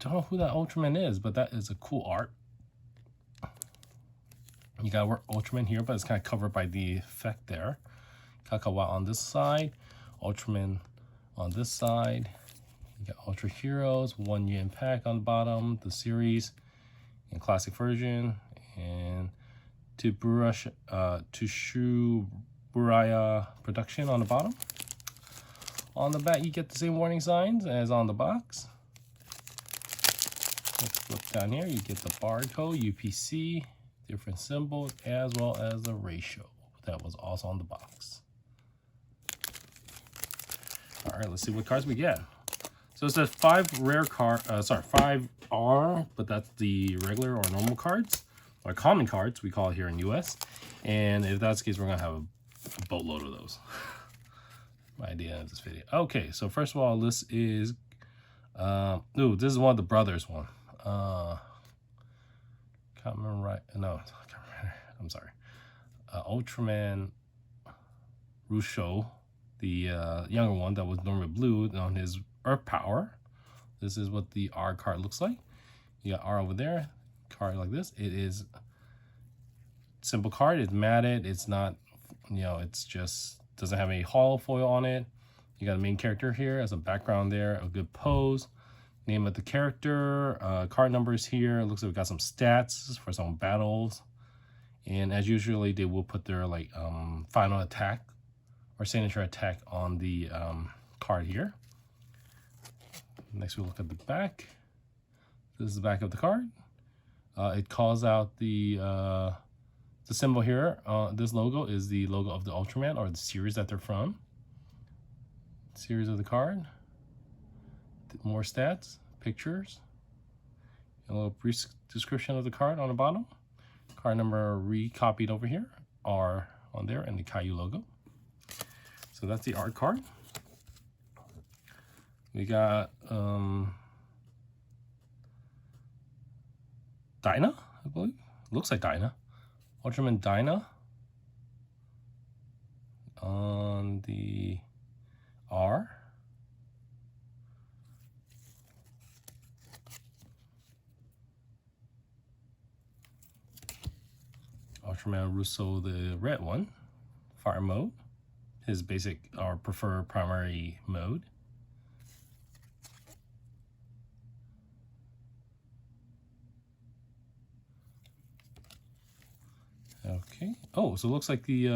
don't know who that Ultraman is, but that is a cool art. You got Ultraman here, but it's kind of covered by the effect there. Kakawa on this side, Ultraman on this side. You got Ultra Heroes, 1 Yuan pack on the bottom, the series in classic version, and Tushuburaya production on the bottom. On the back, you get the same warning signs as on the box. Let's flip down here. You get the barcode, UPC, different symbols, as well as the ratio that was also on the box. All right, let's see what cards we get. So it says 5 rare card, 5 R, but that's the regular or normal cards, or common cards we call it here in US. And if that's the case, we're gonna have a boatload of those. My idea of this video. Okay, so first of all, this is this is one of the brothers one. Can't remember right. No, I can't remember. I'm sorry. Ultraman Rusho, the younger one that was normally blue on his Earth Power. This is what the R card looks like. You got R over there, card like this. It is simple card. It's matted. It's not, it's just doesn't have any hollow foil on it. You got a main character here as a background there, a good pose. Name of the character, card numbers here. It looks like we got some stats for some battles. And as usually, they will put their like final attack or signature attack on the card here. Next, we look at the back. This is the back of the card. It calls out the symbol here. This logo is the logo of the Ultraman or the series that they're from. Series of the card. More stats, pictures, a little brief description of the card on the bottom. Card number recopied over here, R on there, and the Kayou logo. So that's the art card. We got Dyna, I believe. Looks like Dyna. Ultraman Dyna on the R. Ultraman Russo, the red one, fire mode, his basic or preferred primary mode. Okay. Oh, so it looks like the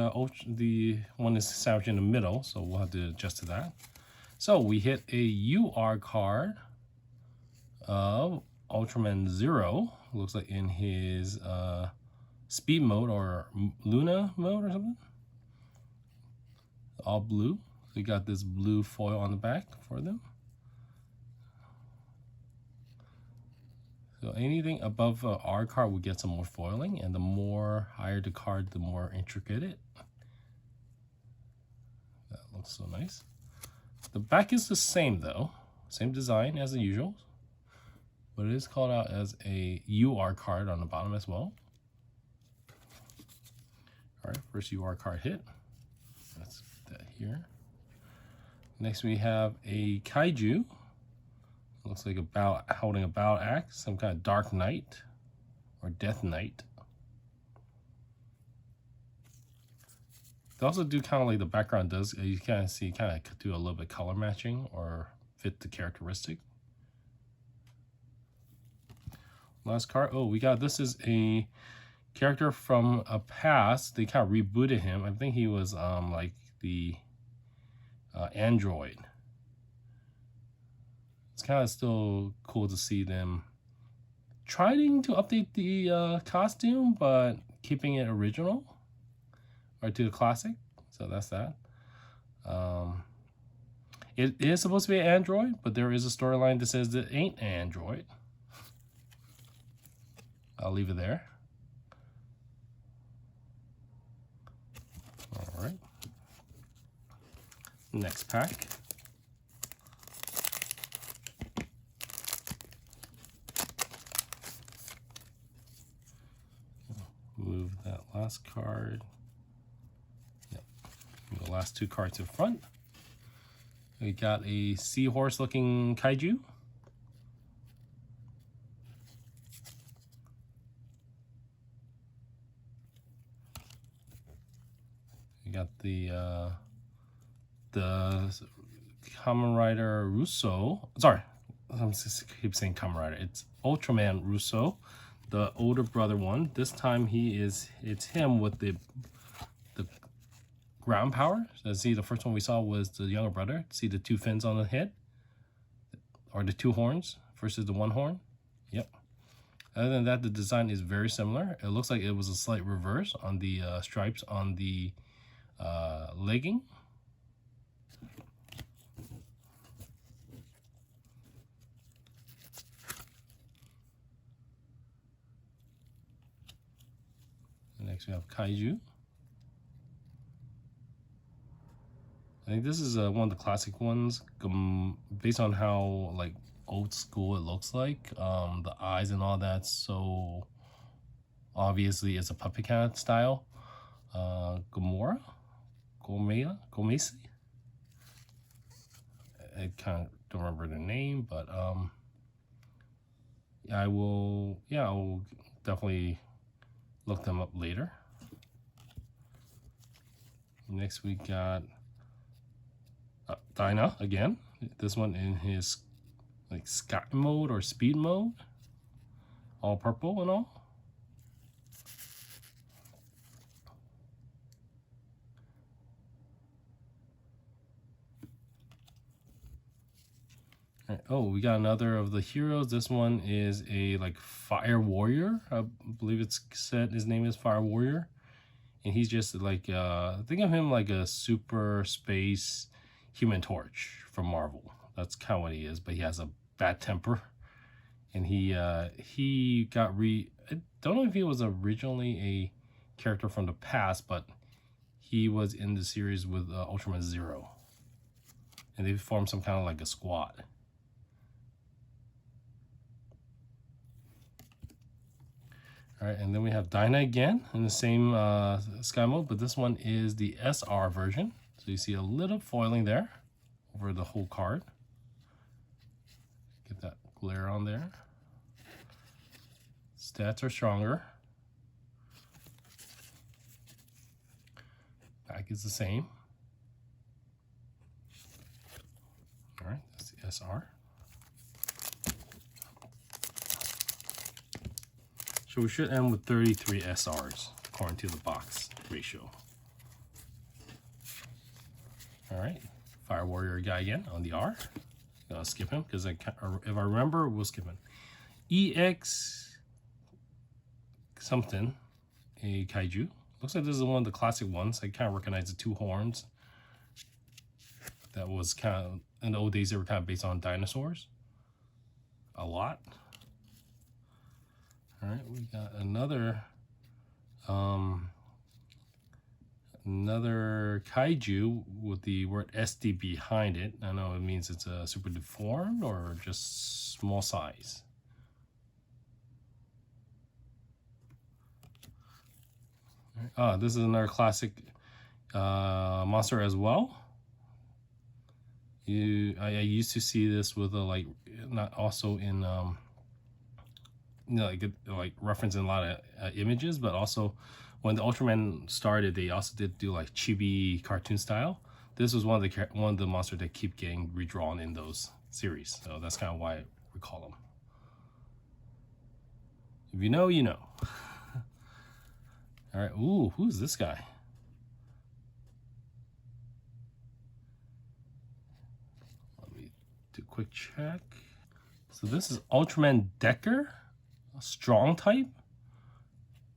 one is sandwiched in the middle, so we'll have to adjust to that. So we hit a UR card of Ultraman Zero. Looks like in his speed mode or Luna mode or something. All blue. So we got this blue foil on the back for them. So anything above R card will get some more foiling, and the more higher the card, the more intricate it. That looks so nice. The back is the same though, same design as the usual, but it is called out as a UR card on the bottom as well. All right, first UR card hit. That's that here. Next we have a Kaiju. Looks like holding a battle axe, some kind of Dark Knight or Death Knight. They also do kind of like the background does. You kind of see, do a little bit color matching or fit the characteristic. Last card. Oh, we got, this is a character from a past. They kind of rebooted him. I think he was like the android. It's kind of still cool to see them trying to update the costume, but keeping it original or to the classic. So that's that. It is supposed to be an android, but there is a storyline that says it ain't an android. I'll leave it there. All right. Next pack. Move that last card. Yep. The last two cards in front. We got a seahorse looking Kaiju. got the Kamen Rider Russo. Sorry, I keep saying Kamen Rider. It's Ultraman Russo, the older brother one. This time it's him with the ground power. So see, the first one we saw was the younger brother. See the two fins on the head, or the two horns versus the one horn. Yep. Other than that, the design is very similar. It looks like it was a slight reverse on the stripes on the legging. Next we have Kayou. I think this is one of the classic ones, based on how like old school it looks like. The eyes and all that, so obviously it's a puppet cat style. Gomesi. I kind of don't remember the name, but I will definitely look them up later. Next we got Dyna again. This one in his like sky mode or speed mode, all purple and all. Right. Oh, we got another of the heroes. This one is a like fire warrior. I believe it's said his name is Fire Warrior, and he's just like think of him like a super space Human Torch from Marvel. That's kind of what he is, but he has a bad temper, and he got I don't know if he was originally a character from the past, but he was in the series with Ultraman Zero, and they formed some kind of like a squad. All right, and then we have Dyna again in the same sky mode, but this one is the SR version. So you see a little foiling there over the whole card. Get that glare on there. Stats are stronger. Back is the same. All right, that's the SR. So we should end with 33 SRs according to the box ratio. All right, Fire Warrior guy again on the R. I'll skip him because if I remember, we'll skip him. EX something, a Kaiju. Looks like this is one of the classic ones. I kind of recognize the two horns. That was kind of, in the old days, they were kind of based on dinosaurs. A lot. All right, we got another Kaiju with the word SD behind it. I know it means it's a super deformed or just small size. Right. This is another classic monster as well. I used to see this with a like, not also in you know, like reference in a lot of images, but also when the Ultraman started, they also did do like chibi cartoon style. This was one of the monsters that keep getting redrawn in those series, so that's kind of why I recall them. If you know, you know. All right. Ooh, who's this guy? Let me do a quick check. So this is Ultraman Decker, a strong type.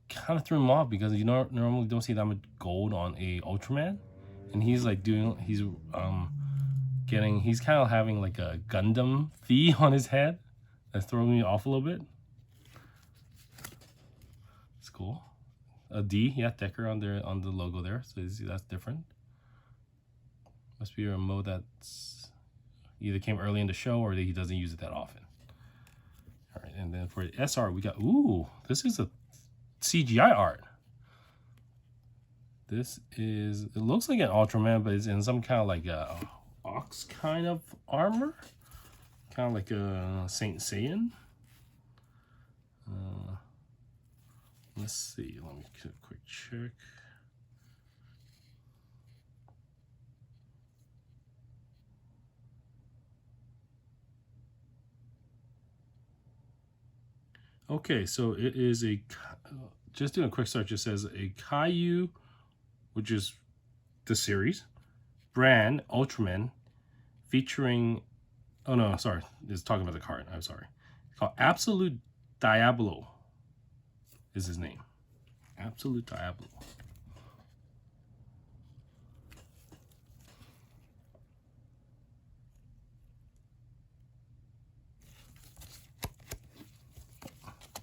Kind of threw him off because you normally don't see that much gold on a Ultraman, and he's like he's kind of having like a Gundam V on his head. That's throwing me off a little bit. It's cool. A D, yeah, Decker on there on the logo there, so you see that's different. Must be a mode that's either came early in the show or that he doesn't use it that often. All right, and then for the SR we got, ooh, this is a CGI art. This is, it looks like an Ultraman, but it's in some kind of like a ox kind of armor, kind of like a Saint Saiyan. Let's see, let me get a quick check. Okay, so it is a, just doing a quick search, it says a Kayou, which is the series, brand Ultraman, featuring, oh no, sorry, it's talking about the card, I'm sorry. It's called Absolute Diablo is his name. Absolute Diablo.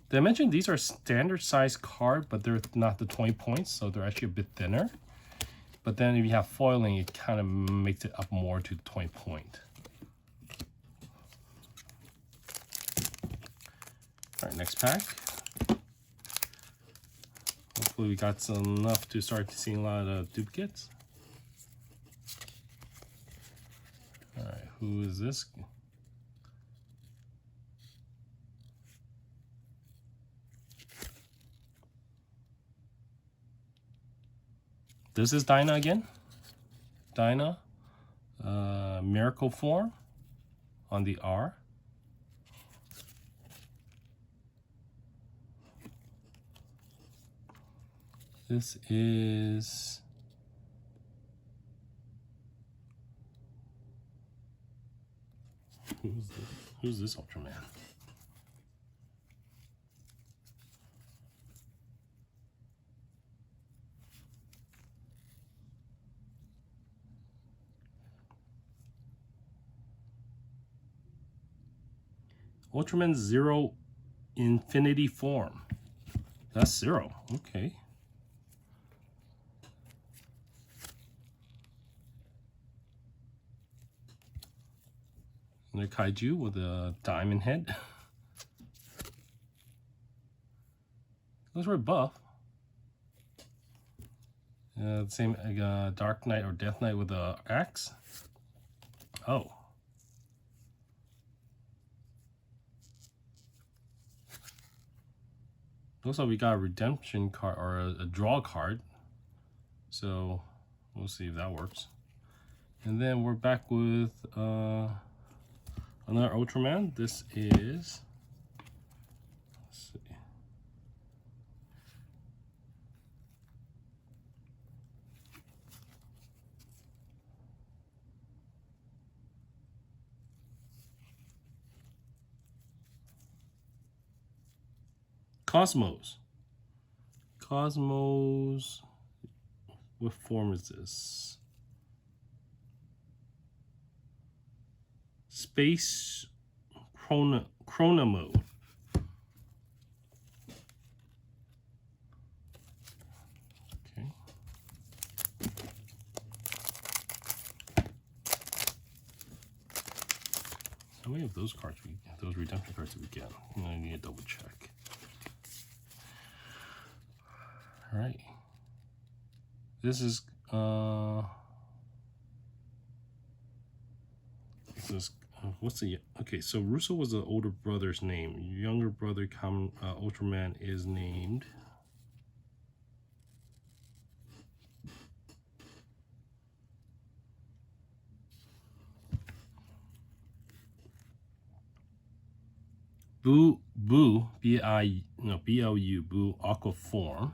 Did I mention these are standard size card, but they're not the 20 points, so they're actually a bit thinner. But then if you have foiling, it kind of makes it up more to the 20 point. All right, next pack. Hopefully we got enough to start seeing a lot of duplicates. All right, who is this? This is Dinah again. Dinah, miracle form on the R. This is who's this Ultraman? Ultraman Zero Infinity form. That's Zero. Okay. Another Kaiju with a diamond head. Looks very buff. Same Dark Knight or Death Knight with a axe. Oh. Looks like we got a redemption card or a draw card. So we'll see if that works. And then we're back with another Ultraman. This is, let's see. Cosmos. Cosmos. What form is this? Space Chrono mode. Okay. How many of those cards we get? Those redemption cards did we get? I need to double check. All right. This is what's the, okay, so Russo was the older brother's name. Younger brother Ultraman is named Boo, B-L-U, Boo Aqua form.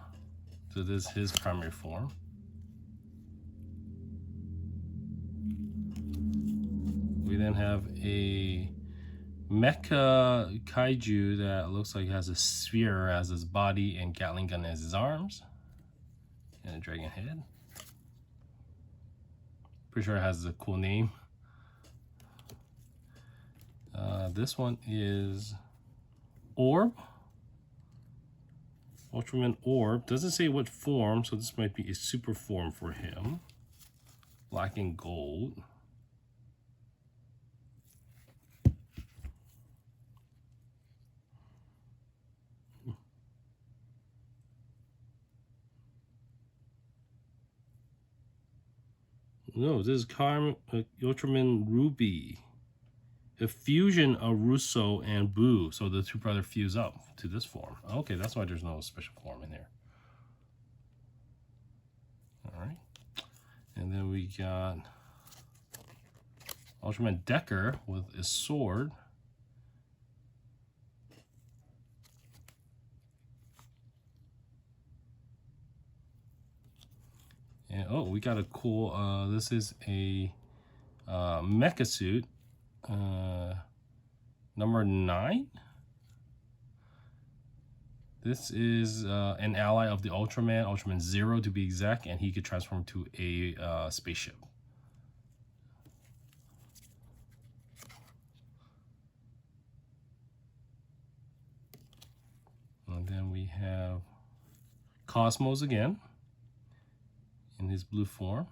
So this is his primary form. We then have a Mecha Kaiju that looks like it has a sphere as his body and Gatling gun as his arms. And a dragon head. Pretty sure it has a cool name. This one is Orb. Ultraman Orb. Doesn't say what form, so this might be a super form for him. Black and gold. No, this is Ultraman Ruby. A fusion of Russo and Boo. So the two brothers fuse up to this form. Okay, that's why there's no special form in there. All right. And then we got Ultraman Decker with a sword. oh, we got a cool, this is a mecha suit, number 9. This is an ally of the Ultraman, Ultraman 0 to be exact, and he could transform to a spaceship. And then we have Cosmos again in his blue form.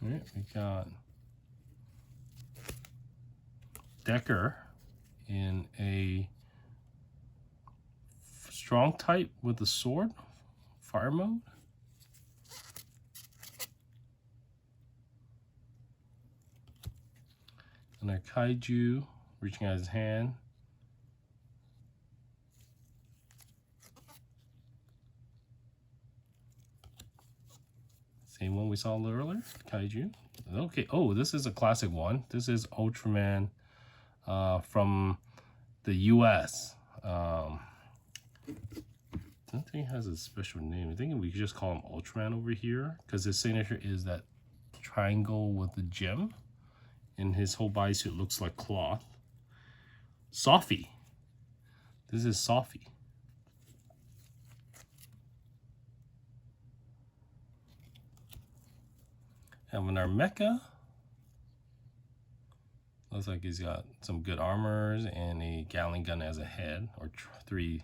All right, we got Decker in a strong type with the sword, fire mode. And our Kayou reaching out his hand. Same one we saw a little earlier, Kayou. Okay, oh, this is a classic one. This is Ultraman from the US. I don't think it has a special name. I think we could just call him Ultraman over here because his signature is that triangle with the gem. And his whole bodysuit looks like cloth. Sophie. This is Sophie. Having our mecha. Looks like he's got some good armors and a Gatling gun as a head, or three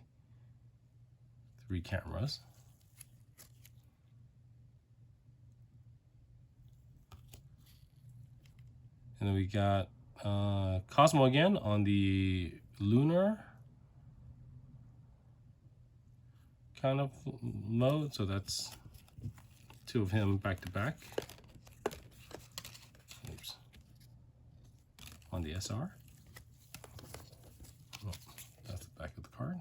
cameras. And then we got Cosmo again on the lunar kind of mode. So that's 2 of him back to back. Oops. On the SR. Oh, that's the back of the card.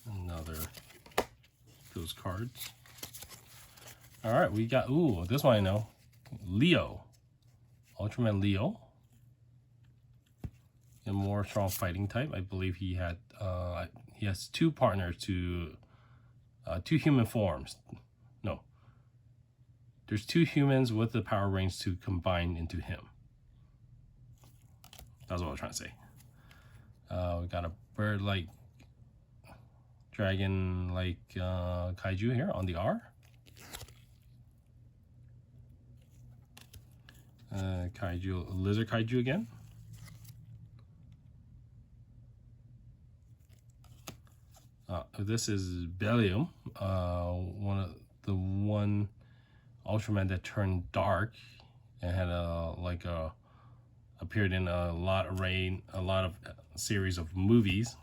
Another those cards. All right, we got, ooh, this one I know. Leo. Ultraman Leo. A more strong fighting type. I believe he has 2 partners to 2 human forms. No. There's 2 humans with the power range to combine into him. That's what I was trying to say. We got a bird-like, dragon-like Kayou here on the R. Kayou, lizard Kayou again. This is Bellium, one Ultraman that turned dark and had appeared in a lot of series of movies.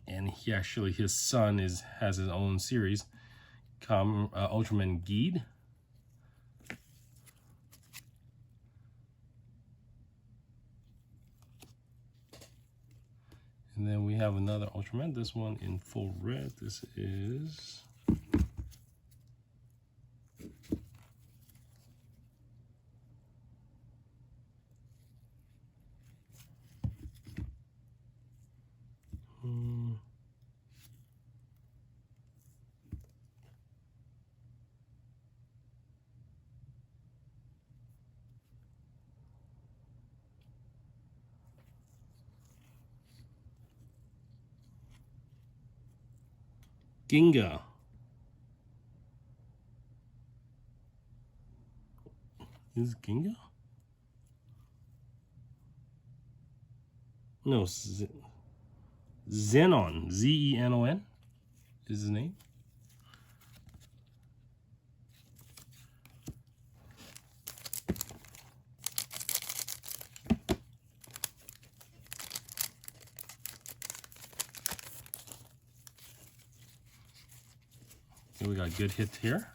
And he actually, his son has his own series, Ultraman Geed. And then we have another Ultraman, this one in full red. This is Ginga. Is it Ginga? No, Zenon. Z-E-N-O-N is his name. So we got a good hit here.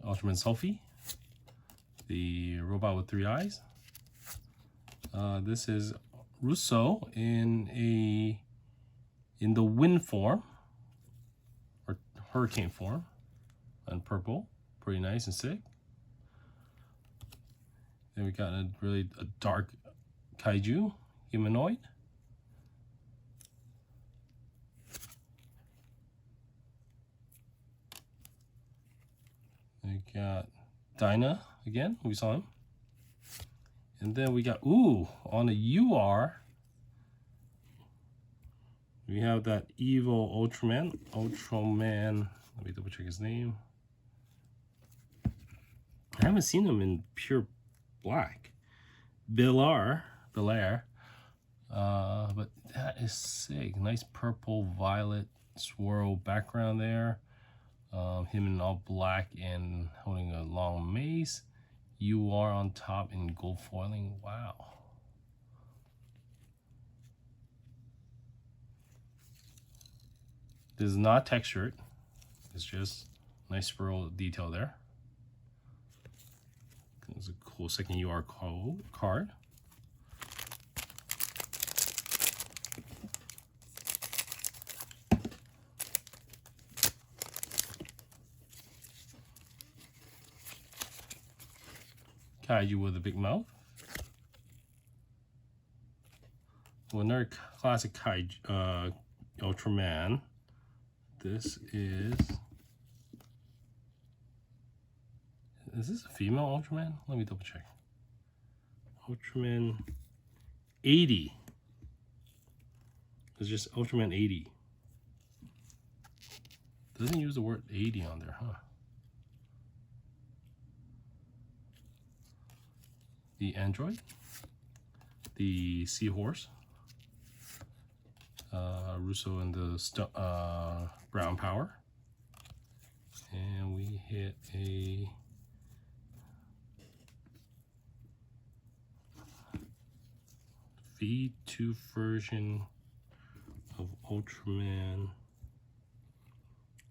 Ultraman Sophie, the robot with 3 eyes. This is Russo in the wind form or hurricane form, and purple, pretty nice and sick. Then we got a dark Kayou humanoid. We got Dinah again, we saw him. And then we got, on the UR, we have that evil Ultraman. Let me double check his name. I haven't seen him in pure black. Belair. But that is sick. Nice purple, violet swirl background there. Him in all black and holding a long mace. UR on top in gold foiling. Wow. This is not textured. It's just nice swirl detail there. It's a cool second UR card. Kayou with a big mouth. Well, another classic Ultraman. This is this a female Ultraman? Let me double check. Ultraman 80. It's just Ultraman 80. Doesn't use the word 80 on there, huh? The android, the seahorse, Russo and the brown power, and we hit a V2 version of Ultraman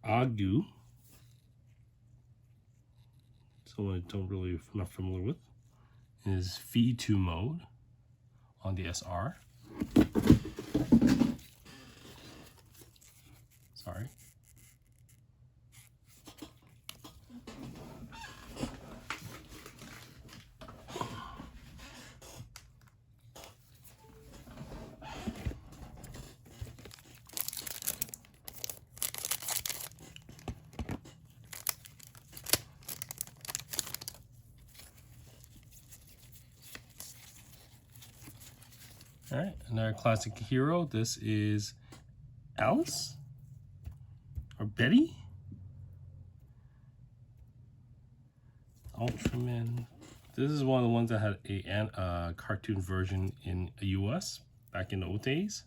Agu. Someone I not familiar with. Is V2 mode on the SR. Sorry. All right, another classic hero. This is Alice or Betty. Ultraman. This is one of the ones that had a cartoon version in the US back in the old days.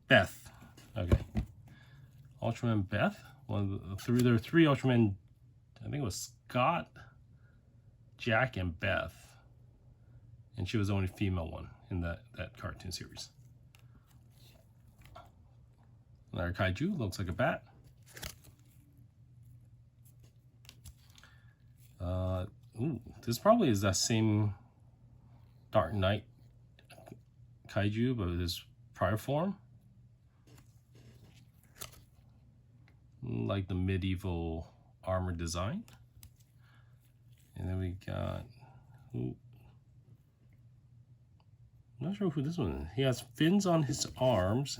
Beth. Okay. Ultraman Beth. One of the three. There are 3 Ultraman. I think it was Scott, Jack, and Beth. And she was the only female one in that cartoon series. Another Kayou, looks like a bat. This probably is that same Dark Knight Kayou, but with his prior form. Like the medieval armor design. And then we got, I'm not sure who this one is. He has fins on his arms,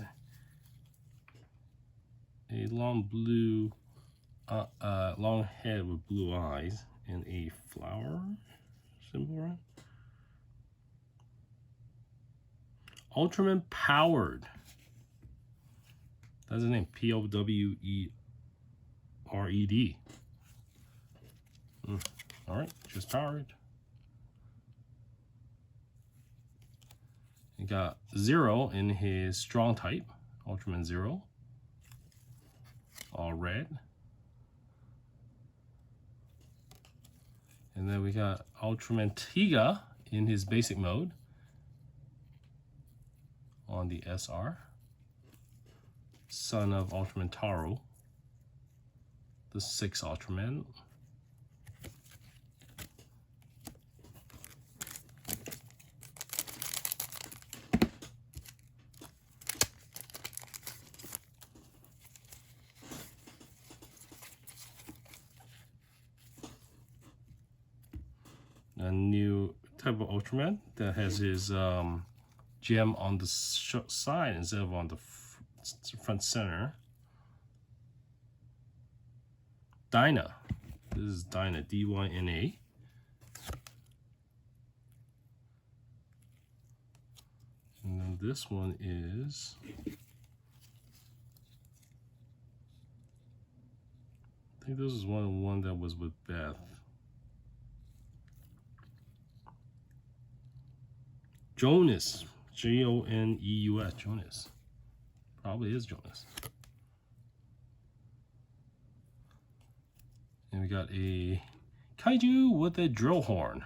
a long blue, long head with blue eyes, and a flower symbol around. Ultraman Powered. That's his name. Powered. All right, just powered. You got Zero in his strong type, Ultraman Zero, all red. And then we got Ultraman Tiga in his basic mode on the SR, son of Ultraman Taro the 6 Ultraman. A new type of Ultraman that has his gem on the side instead of on the front center. Dyna. This is Dyna, D-Y-N-A. And then this one is I think this is one that was with Beth. Jonas, Joneus, Jonas. Probably is Jonas. And we got a Kayou with a drill horn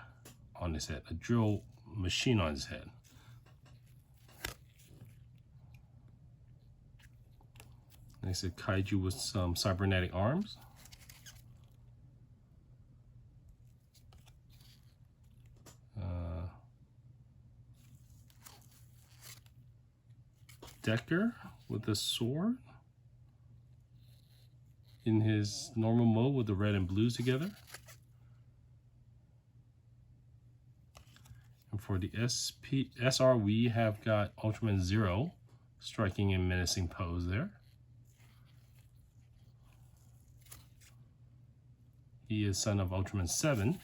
on his head, a drill machine on his head. Next, a Kayou with some cybernetic arms. Decker with a sword in his normal mode with the red and blues together. And for the SR, we have got Ultraman Zero striking a menacing pose there. He is son of Ultraman 7,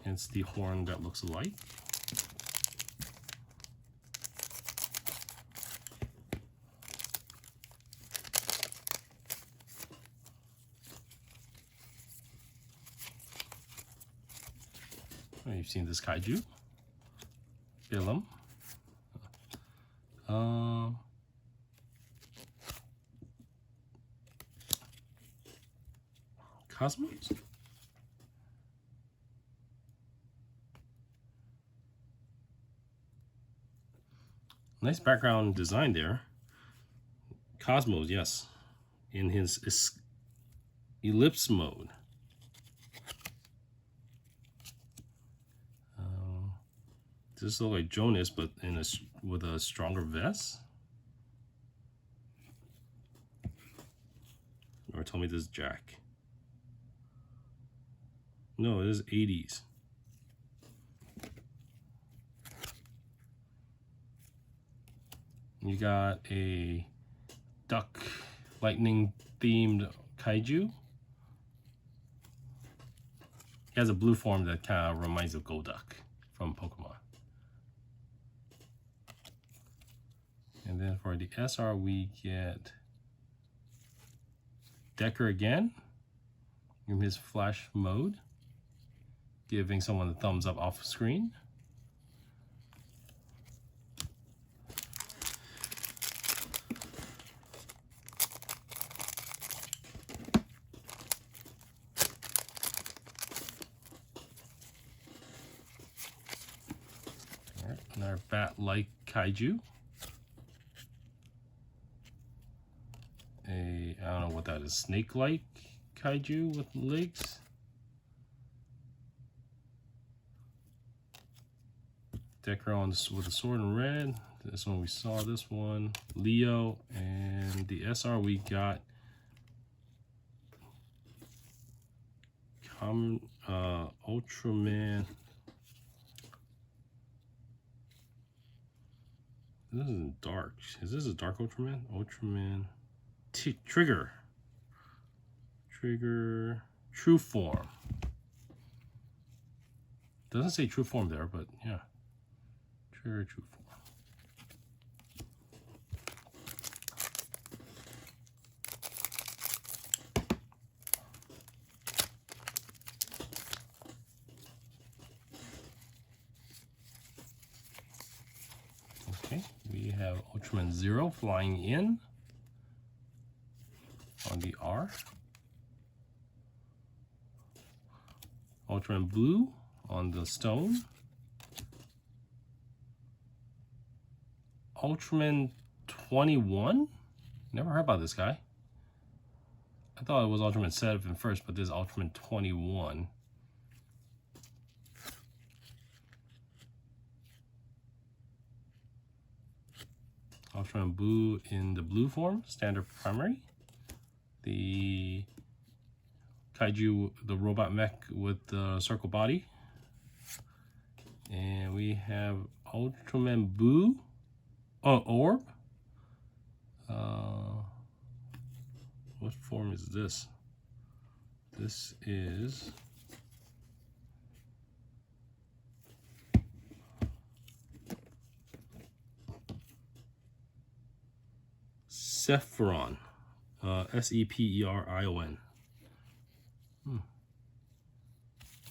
hence the horn that looks alike. You've seen this Kayou. Film. Cosmos? Nice background design there. Cosmos, yes. In his ellipse mode. This looks like Jonas, but with a stronger vest. Or tell me this is Jack. No, it is 80s. You got a duck lightning themed Kayou. He has a blue form that kind of reminds of Golduck from Pokemon. And then for the SR, we get Decker again in his flash mode, giving someone a thumbs up off screen. All right, another bat-like Kayou. I don't know what that is, snake-like Kayou with legs. Decker on with a sword in red. This one we saw, this one. Leo, and the SR we got Ultraman. This isn't dark. Is this a dark Ultraman? Ultraman Trigger. True form. Doesn't say true form there, but yeah. Trigger, true form. Okay, we have Ultraman Zero flying in on the R. Ultraman Blue on the stone. Ultraman 21? Never heard about this guy. I thought it was Ultraman 7 first, but this is Ultraman 21. Ultraman Blue in the blue form, standard primary. The Kayou, the robot mech with the circle body. And we have Ultraman Boo, Orb. What form is this? This is Sephiron, Seprion.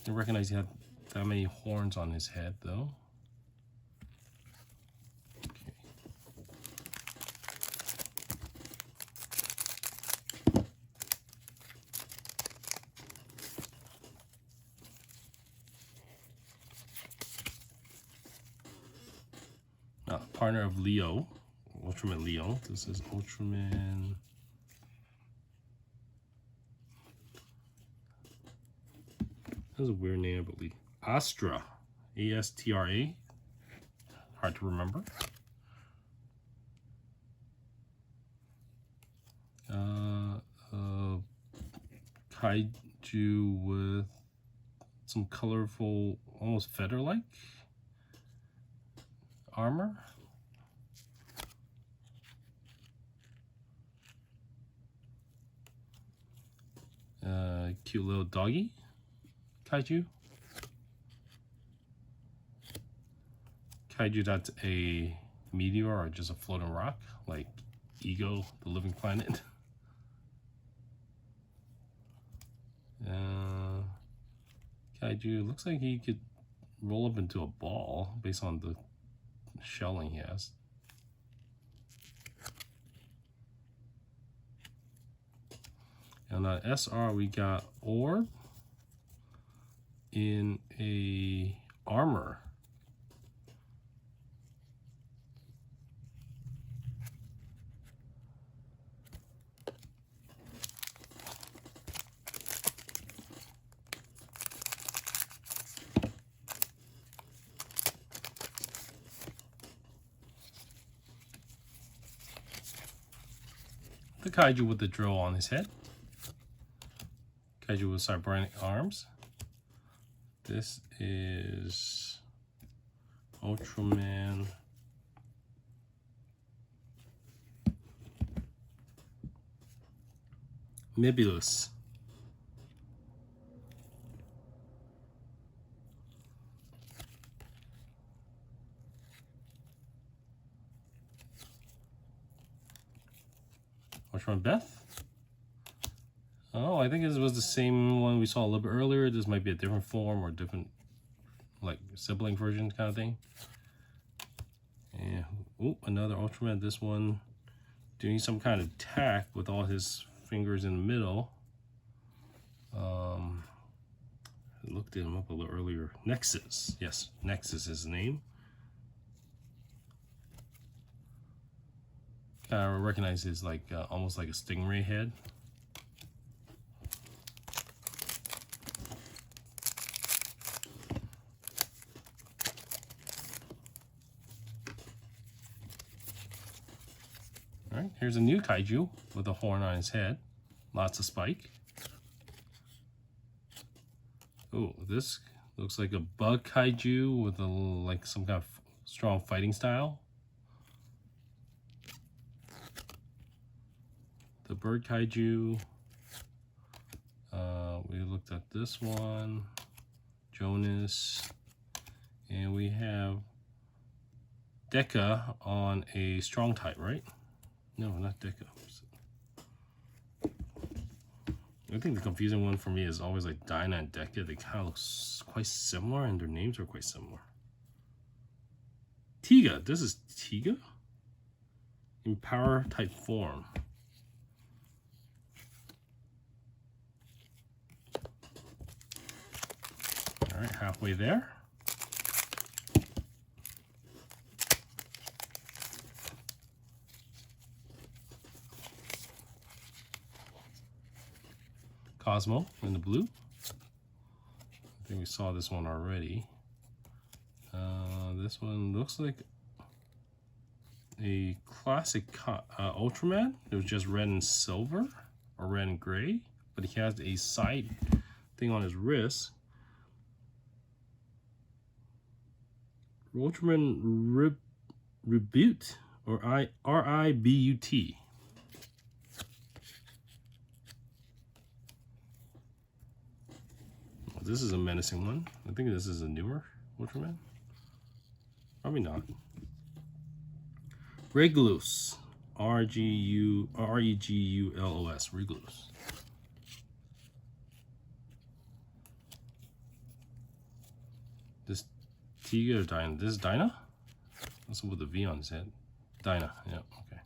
I recognize he had that many horns on his head, though. Partner of Leo, Ultraman Leo. This is Ultraman. That's a weird name, I believe. Astra, A-S-T-R-A. Hard to remember. Kaiju with some colorful, almost feather-like armor. Cute little doggy Kaiju. Kaiju that's a meteor or just a floating rock, like Ego, the living planet. Kaiju looks like he could roll up into a ball based on the shelling he has. And on SR we got Orb in a armor. The Kaiju with the drill on his head. Kaiju with cybernetic arms. This is Ultraman Mibulus. Ultraman Beth. Oh, I think this was the same one we saw a little bit earlier. This might be a different form or different, like, sibling version kind of thing. And oh, another Ultraman. This one doing some kind of attack with all his fingers in the middle. I looked him up a little earlier. Nexus. Yes, Nexus is his name. I recognize his like almost like a stingray head. All right, here's a new Kaiju with a horn on his head, lots of spike. Oh, this looks like a bug Kaiju with a like some kind of strong fighting style. The bird Kaiju. We looked at this one, Jonas, and we have Deca on a strong type, right? No, not Deca. I think the confusing one for me is always like Dinah and Deca. They kind of look quite similar, and their names are quite similar. Tiga. This is Tiga in power type form. All right, halfway there. Cosmo in the blue. I think we saw this one already. This one looks like a classic Ultraman. It was just red and silver, or red and gray, but he has a side thing on his wrist. Ultraman Ribut, or R-I-B-U-T. This is a menacing one. I think this is a newer Ultraman. Probably not. Regulus. R-E-G-U-L-O-S. Regulus. This Tiga or Dyna? This is Dyna? What's up with the V on his head? Dyna. Yeah, okay.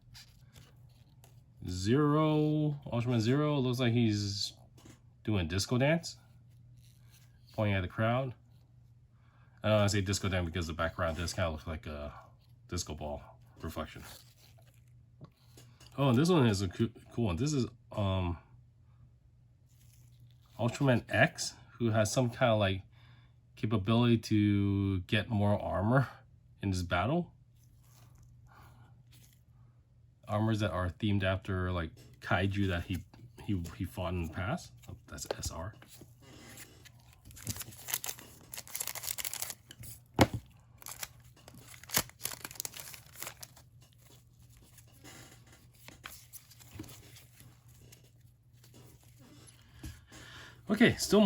Zero. Ultraman Zero. Looks like he's doing a disco dance. Pointing at the crowd. I don't want to say disco dance because the background does kind of look like a disco ball reflection. Oh, and this one is a cool one. This is Ultraman X, who has some kind of like capability to get more armor in this battle. Armors that are themed after like kaiju that he fought in the past. Oh, that's SR. Okay, still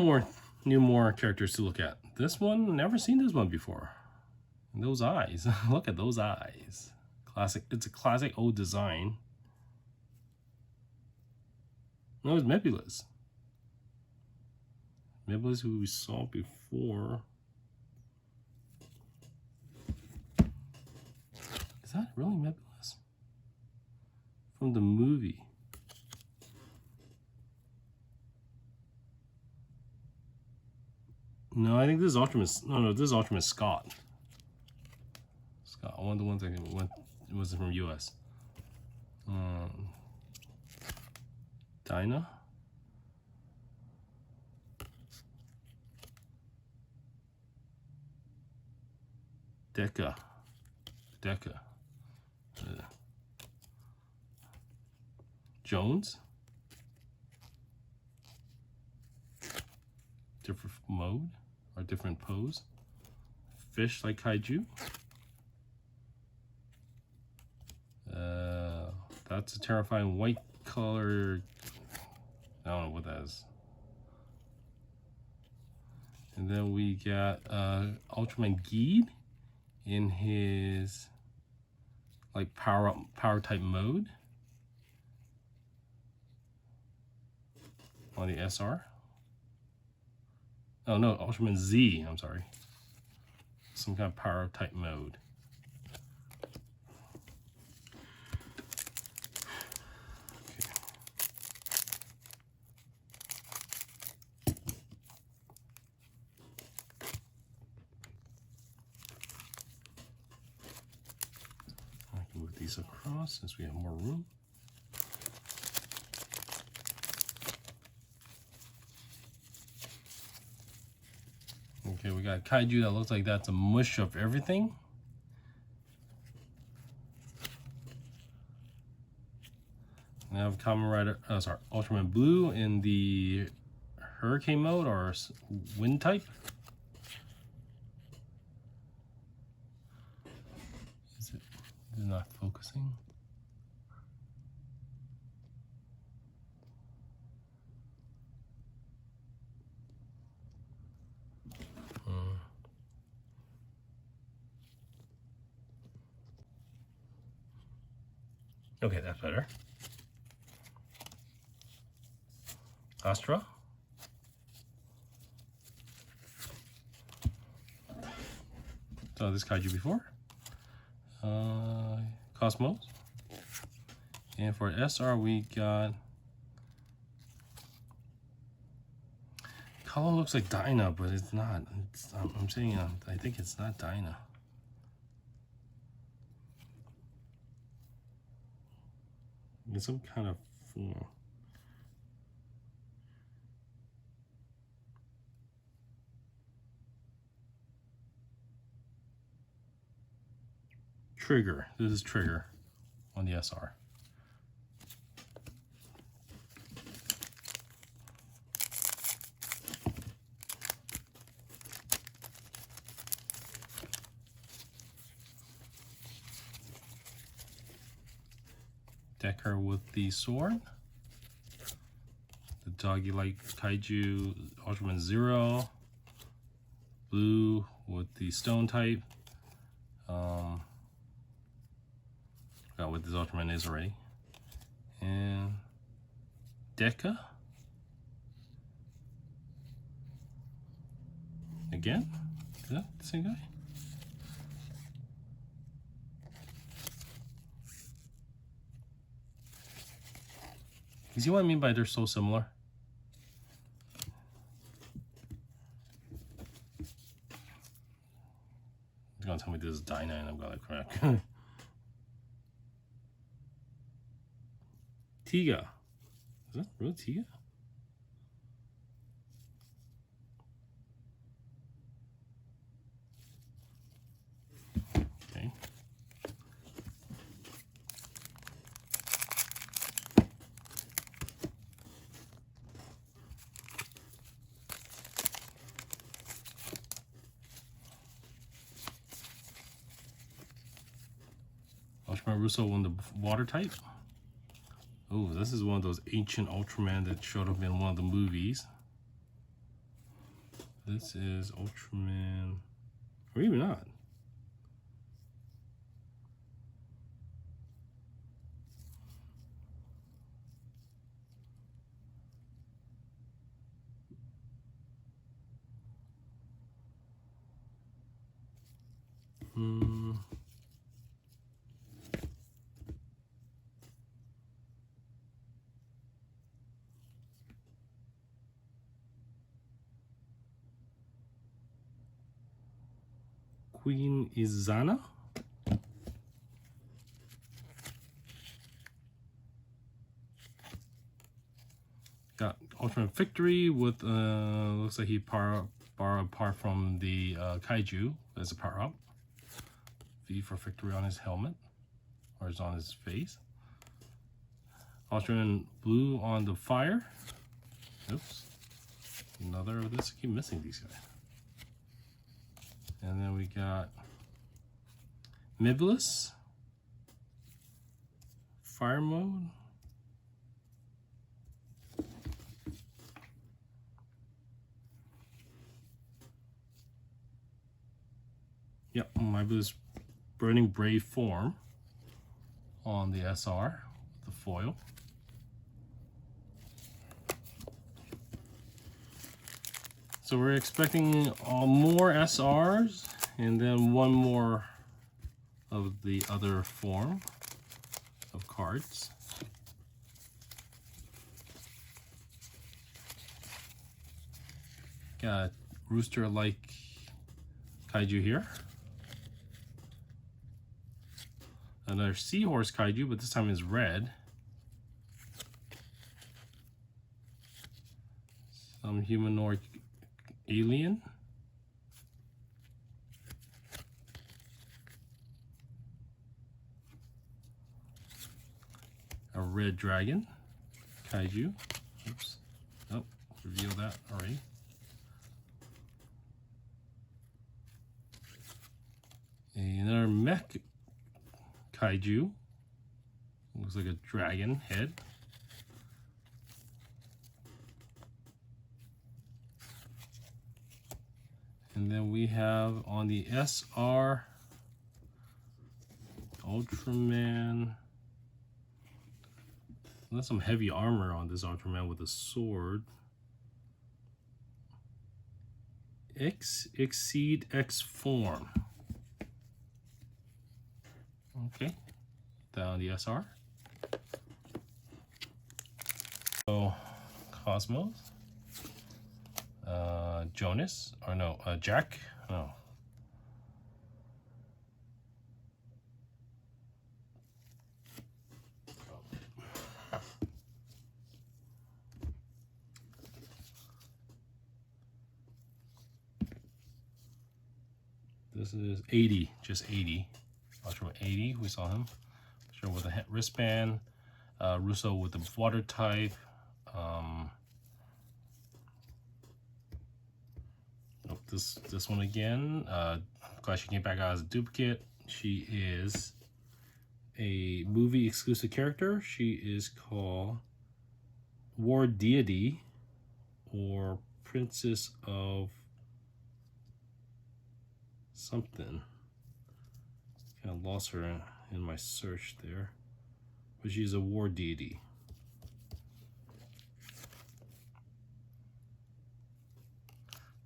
more characters to look at. This one, never seen this one before. And those eyes, look at those eyes. Classic, it's a classic old design. No, it's Mebulus. Mebulus, who we saw before. Is that really Mebulus? From the movie. No, I think this is Ultraman. No, this is Ultraman Scott. Scott, one of the ones that was from US. Dyna. Deca. Jones. Different mode or different pose. Fish like Kaiju. That's a terrifying white color. I don't know what that is. And then we got Ultraman Geed in his like power type mode on the SR. Oh no, Ultraman Z, I'm sorry. Some kind of power type mode. I can move these across since we have more room. Okay, we got Kaiju that looks like that's a mush of everything. We have Kamen Rider, Ultraman Blue in the Hurricane mode or wind type. Is it not focusing? Okay, that's better. Astra. Saw this kaiju before. Cosmos. And for SR, we got. Color looks like Dyna, but it's not. I'm saying I think it's not Dyna. It's some kind of form. Trigger. This is Trigger on the SR. Decker with the sword. The doggy like Kayou Ultraman 0. Blue with the stone type. Forgot what this Ultraman is already. And Deca. Again? Is that the same guy? You see what I mean by they're so similar? You're gonna tell me this is Dyna and I'm gonna crack. Tiga. Is that really Tiga? Okay. Ultraman Russo won the water type. Oh, this is one of those ancient Ultraman that showed up in one of the movies. This is Ultraman, or even not. Queen Izana. Got Ultraman Victory with looks like he borrowed part from the Kayou as a power up. V for Victory on his helmet, or is on his face. Ultraman Blue on the fire. Oops. Another of this. I keep missing these guys. And then we got Miblis, Fire Mode, yep, Miblis Burning Brave form on the SR, the foil. So we're expecting more SRs and then one more of the other form of cards. Got Rooster like Kayou here. Another Seahorse Kayou, but this time is red. Some humanoid alien. A red dragon. Kayou. Oops. Nope. Reveal that already. Another mech Kayou. Looks like a dragon head. And then we have on the SR Ultraman. There's some heavy armor on this Ultraman with a sword. Exceed X form. Okay, down the SR. So Cosmos. Jonas, or no, Jack, no. This is 80, just 80. Ultraman 80, we saw him. Sure, with a wristband. Russo with the water type. Oh, this one again. Glad she came back out as a duplicate. She is a movie exclusive character. She is called War Deity or Princess of something. Kind of lost her in my search there, but she's a war deity.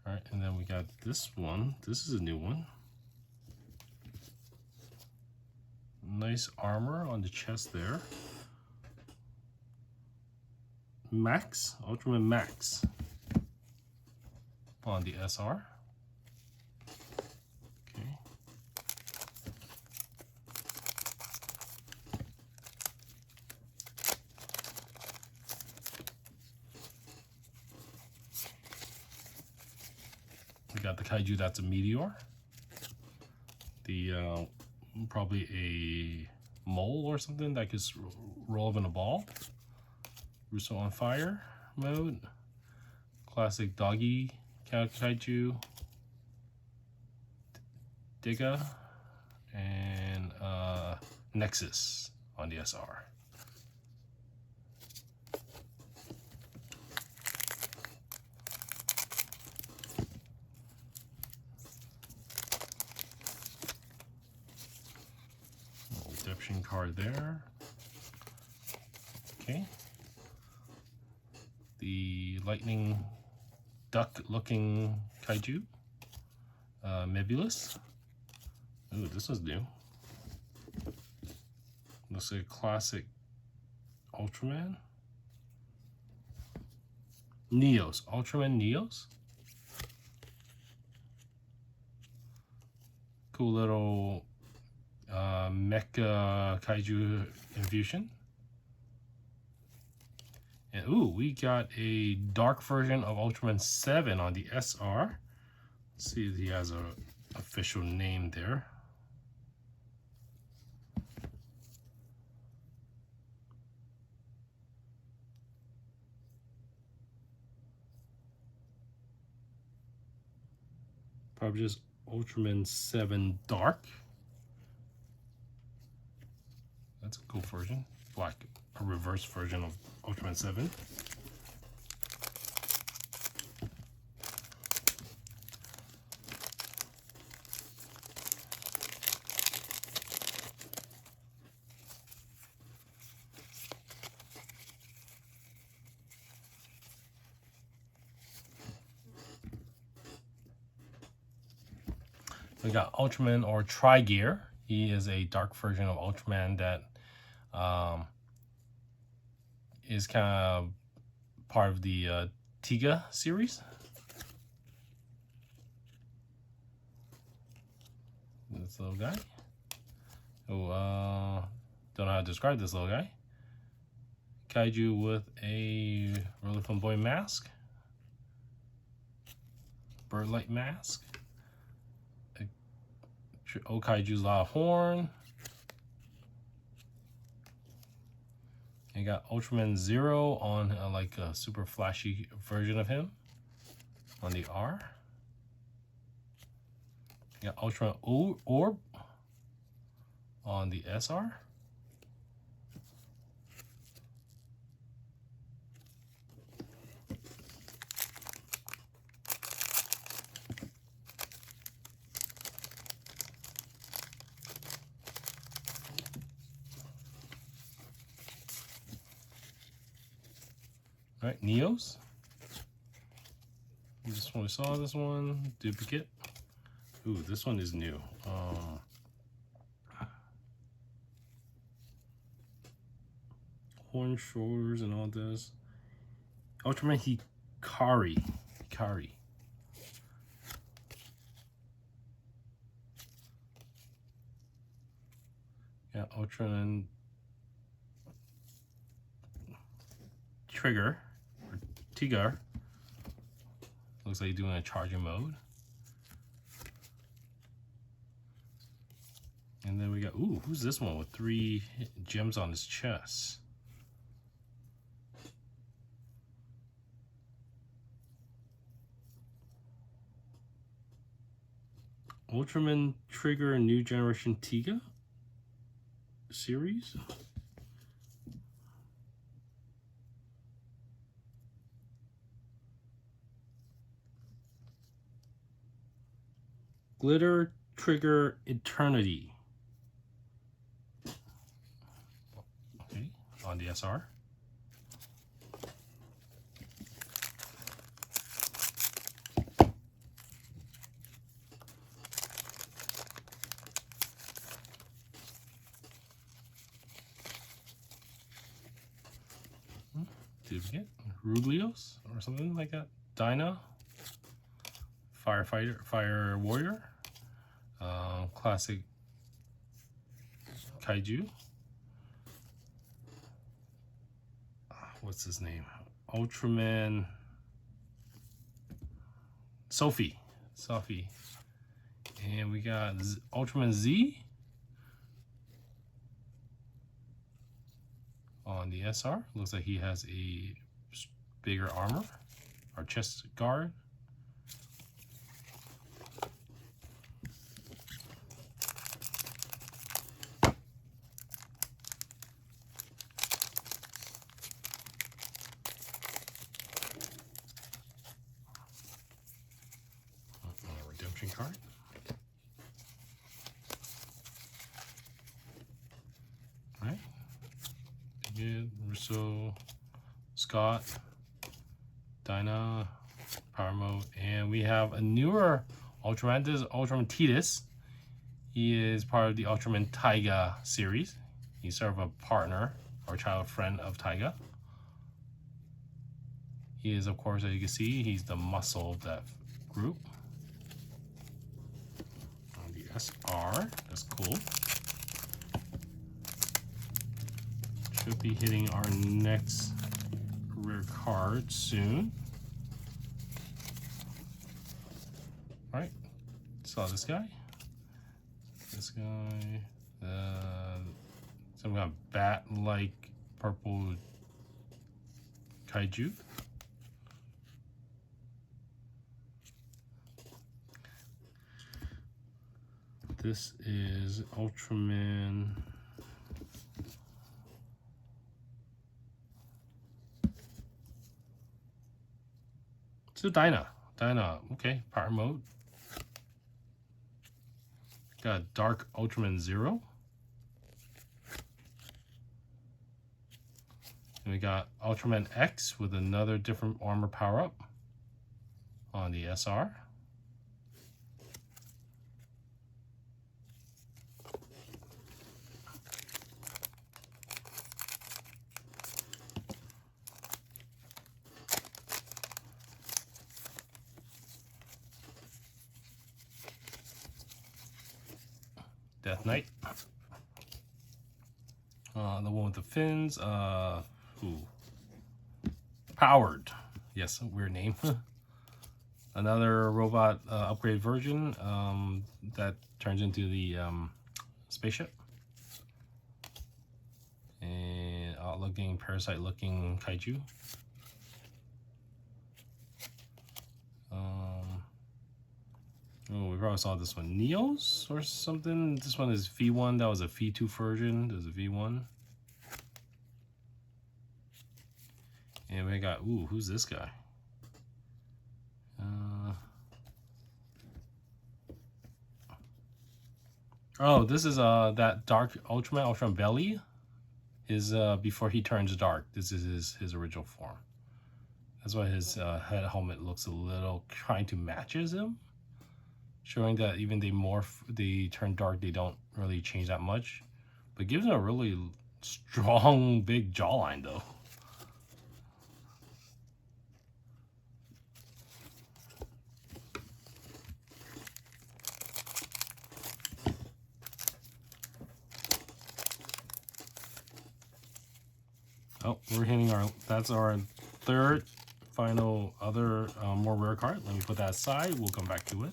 All right, and then we got this one. This is a new one. Nice armor on the chest there. Max, Ultraman Max on the SR. Okay. We got the Kayou that's a meteor. The probably a mole or something that could roll up in a ball. Russo on fire mode. Classic doggy Kayou. Digga. And Nexus on the SR. Redemption card there. Okay. The lightning duck looking Kayou. Mebulous. Ooh, this is new. Looks like a classic Ultraman. Neos. Ultraman Neos. Cool little mecha Kayou infusion. And ooh, we got a dark version of Ultraman 7 on the SR. Let's see if he has a official name there. Probably just Ultraman 7 Dark. That's a cool version. Black, a reverse version of Ultraman 7. We got Ultraman or Tri-Gear. He is a dark version of Ultraman that is kind of part of the Tiga series. This little guy. Oh, don't know how to describe this little guy. Kayou with a really flamboyant mask. Bird-like mask. Kaijou's loud horn. And you got Ultraman Zero on like a super flashy version of him on the R. You got Ultraman Orb on the SR. All right, Neos. We just only saw this one. Duplicate. Ooh, this one is new. Horn shoulders and all this. Ultraman Hikari. Yeah, Ultraman Trigger. Tigar. Looks like you're doing a charging mode. And And then we got, ooh, who's this one with 3 gems on his chest? Ultraman Trigger New Generation Tiga series. Glitter Trigger Eternity. Okay, on the SR. Did we get Rublios or something like that? Dinah, Firefighter, Fire Warrior, classic Kayou. What's his name? Ultraman Sophie. And we got Ultraman Z on the SR. Looks like he has a bigger armor or chest guard. Redemption card. All right. Good. Russo, Scott, Dinah, Power Mode, and we have a newer Ultraman. This is Ultraman Titus. He is part of the Ultraman Taiga series. He's sort of a partner or child friend of Taiga. He is, of course, as you can see, he's the muscle of that group. On the SR, that's cool. Should be hitting our next rare card soon. All right, saw this guy. Some kind of bat-like purple kaiju. This is Ultraman. So Dinah, okay, power mode. Got Dark Ultraman Zero. And we got Ultraman X with another different armor power up on the SR. Death Knight. The one with the fins. Powered. Yes, weird name. Another robot upgrade version that turns into the spaceship. And looking parasite looking kaiju. Oh, we probably saw this one. Neos or something. This one is V1. That was a V2 version. There's a V1. And we got, ooh, who's this guy? Oh, this is that Dark Ultraman Belly is before he turns dark. This is his original form. That's why his head helmet looks a little trying to matches him. Showing that even they turn dark, they don't really change that much. But gives him a really strong, big jawline though. Oh, we're hitting that's our third, final, other, more rare card. Let me put that aside. We'll come back to it.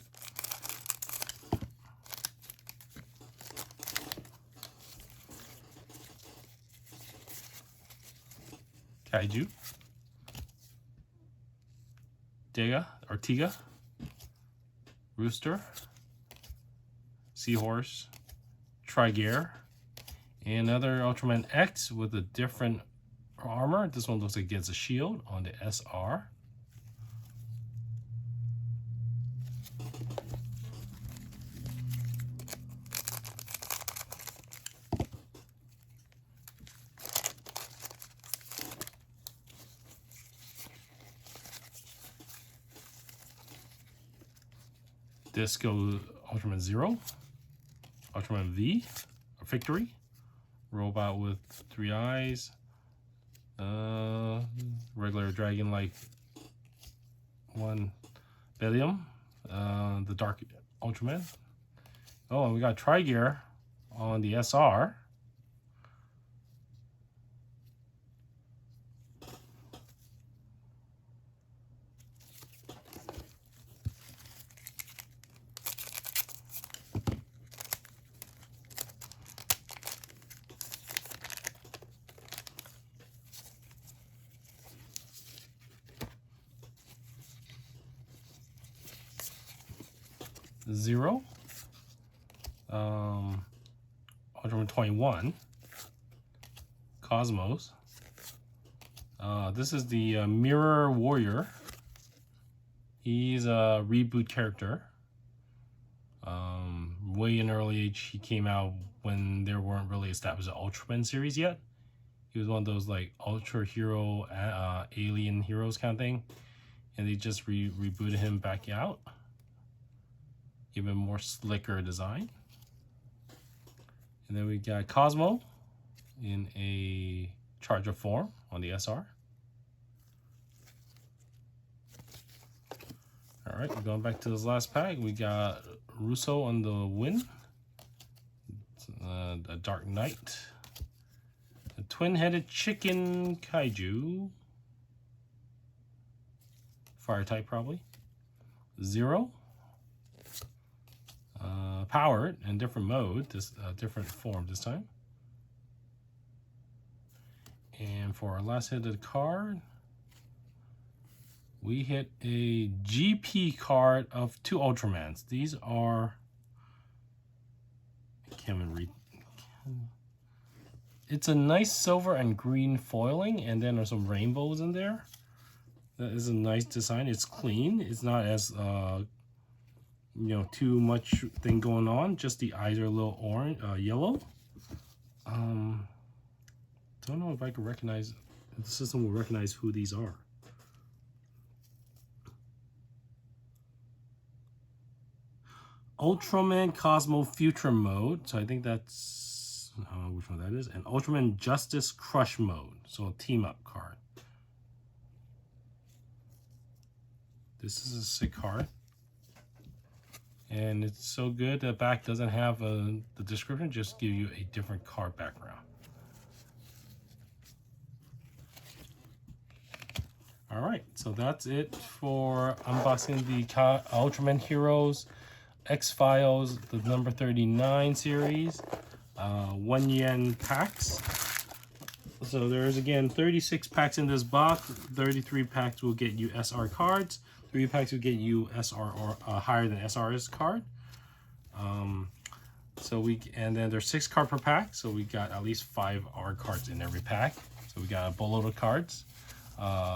Kayou, Tiga, Rooster, Seahorse, Trigare, and another Ultraman X with a different armor. This one looks like it gets a shield on the SR. Disco Ultraman Zero, Ultraman V, or Victory, robot with 3 eyes, regular dragon-like one, Bellium, the Dark Ultraman. Oh, and we got Trigare on the SR. Zero, Ultraman 21, Cosmos. This is the Mirror Warrior. He's a reboot character. Way in early age, he came out when there weren't really established an Ultraman series yet. He was one of those like ultra hero, alien heroes kind of thing, and they just rebooted him back out. Even more slicker design. And then we got Cosmo in a charger form on the SR. All right, going back to this last pack, we got Russo on the Wind, a Dark Knight, a twin-headed chicken Kayou, fire type probably, Zero, powered in different mode, different form this time. And for our last hit of the card, we hit a GP card of 2 Ultramans. These are, I can't even read. It's a nice silver and green foiling, and then there's some rainbows in there. That is a nice design. It's clean. It's not as too much thing going on. Just the eyes are a little orange, yellow. Don't know if I can recognize. The system will recognize who these are. Ultraman Cosmo Future Mode. So I think that's which one that is. And Ultraman Justice Crush Mode. So a team up card. This is a sick card. And it's so good the back doesn't have the description, just give you a different card background. All right, so that's it for unboxing the Ultraman Heroes X-Files, the number 39 series, 1 yen packs. So there's again 36 packs in this box. 33 packs will get you SR cards. 3 packs will get you SR or higher than SR's card. And then there's 6 cards per pack, so we got at least 5 R cards in every pack. So we got a boatload of cards.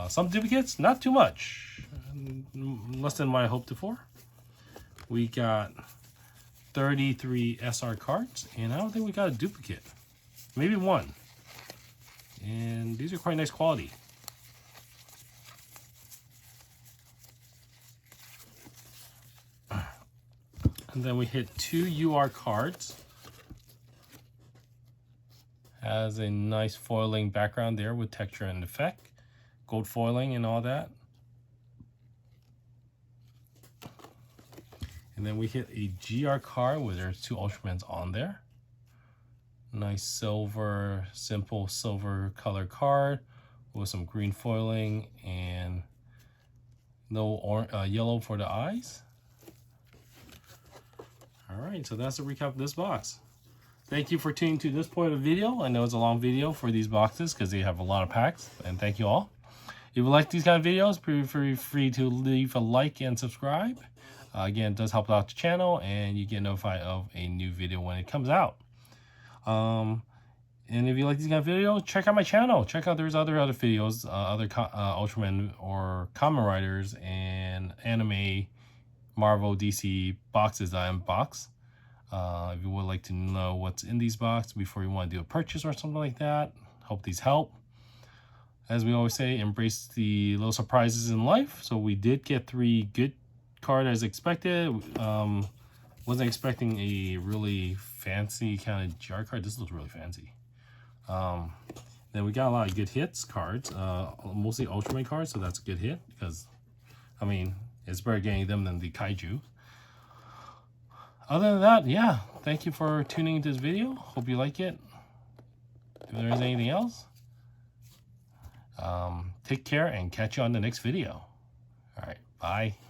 Some duplicates, not too much, less than what I hoped for. We got 33 SR cards, and I don't think we got a duplicate. Maybe 1. And these are quite nice quality. And then we hit 2 UR cards. Has a nice foiling background there with texture and effect. Gold foiling and all that. And then we hit a GR card where there's 2 Ultramans on there. Nice silver, simple silver color card with some green foiling and no yellow for the eyes. All right, so that's the recap of this box. Thank you for tuning to this point of the video. I know it's a long video for these boxes because they have a lot of packs. And thank you all. If you like these kind of videos, feel free to leave a like and subscribe. Again, it does help out the channel, and you get notified of a new video when it comes out. And if you like these kind of videos, check out my channel. Check out there's other videos, other Ultraman or Kamen Riders and anime, Marvel, DC boxes that I unbox. If you would like to know what's in these boxes before you want to do a purchase or something like that, hope these help. As we always say, embrace the little surprises in life. So we did get 3 good cards as expected. Wasn't expecting a really fancy kind of jar card. This looks really fancy. Then we got a lot of good hits cards, mostly Ultraman cards, so that's a good hit because, I mean, it's better getting them than the Kayou. Other than that, yeah, thank you for tuning into this video. Hope you like it. If there is anything else, take care and catch you on the next video. All right, bye.